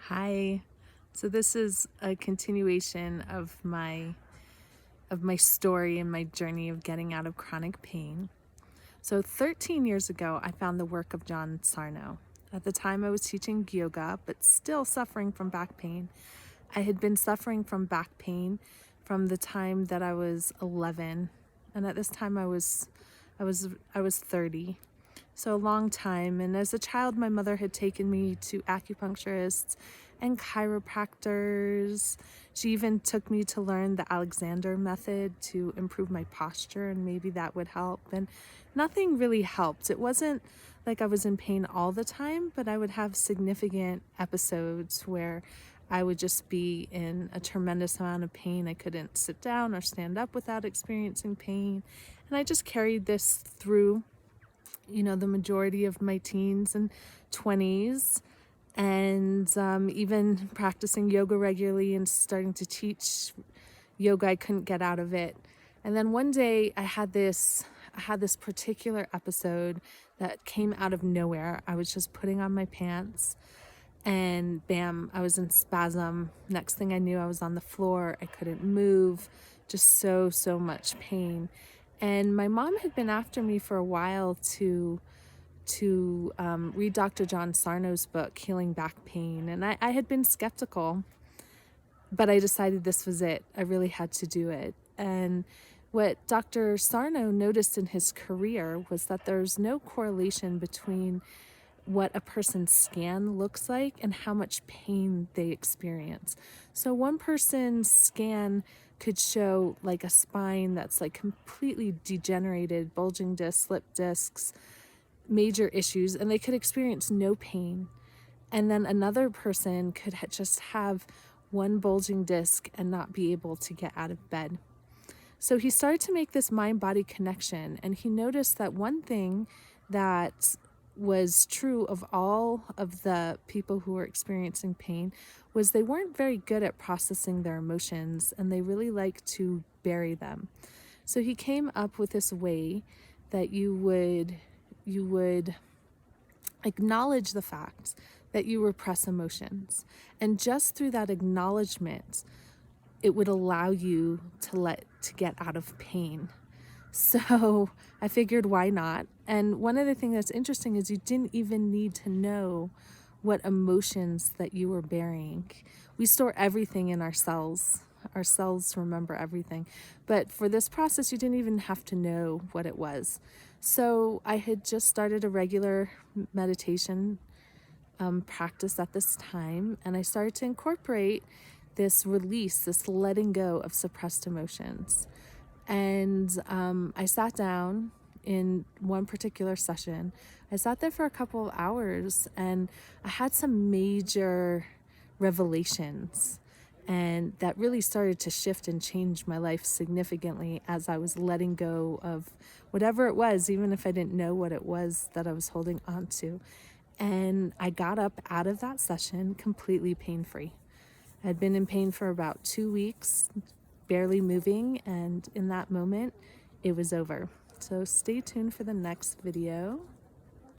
Hi. So this is a continuation of my story and my journey of getting out of chronic pain. So 13 years ago, I found the work of John Sarno. At the time, I was teaching yoga, but still suffering from back pain. I had been suffering from back pain from the time that I was 11, and at this time I was 30. So a long time. And as a child, my mother had taken me to acupuncturists and chiropractors. She even took me to learn the Alexander method to improve my posture, and maybe that would help. And nothing really helped. It wasn't like I was in pain all the time, but I would have significant episodes where I would just be in a tremendous amount of pain. I couldn't sit down or stand up without experiencing pain. And I just carried this through the majority of my teens and 20s, and even practicing yoga regularly and starting to teach yoga. I couldn't get out of it. And then one day I had this particular episode that came out of nowhere. I was just putting on my pants and bam, I was in spasm. Next thing I knew, I was on the floor. I couldn't move, just so much pain. And my mom had been after me for a while to read Dr. John Sarno's book, Healing Back Pain. And I had been skeptical, but I decided this was it. I really had to do it. And what Dr. Sarno noticed in his career was that there's no correlation between what a person's scan looks like and how much pain they experience. So one person's scan could show like a spine that's like completely degenerated, bulging discs, slip discs, major issues, and they could experience no pain. And then another person could just have one bulging disc and not be able to get out of bed. So he started to make this mind-body connection, and he noticed that one thing that was true of all of the people who were experiencing pain was they weren't very good at processing their emotions, and they really like to bury them. So he came up with this way that you would acknowledge the fact that you repress emotions, and just through that acknowledgement it would allow you to get out of pain. So I figured, why not? And one of the things that's interesting is you didn't even need to know what emotions that you were burying. We store everything in our cells. Our cells remember everything. But for this process, you didn't even have to know what it was. So I had just started a regular meditation practice at this time, and I started to incorporate this release, this letting go of suppressed emotions. And I sat down in one particular session. I sat there for a couple of hours, and I had some major revelations, and that really started to shift and change my life significantly as I was letting go of whatever it was, even if I didn't know what it was that I was holding on to. And I got up out of that session completely pain-free. I'd been in pain for about 2 weeks, barely moving, and in that moment, it was over. So stay tuned for the next video.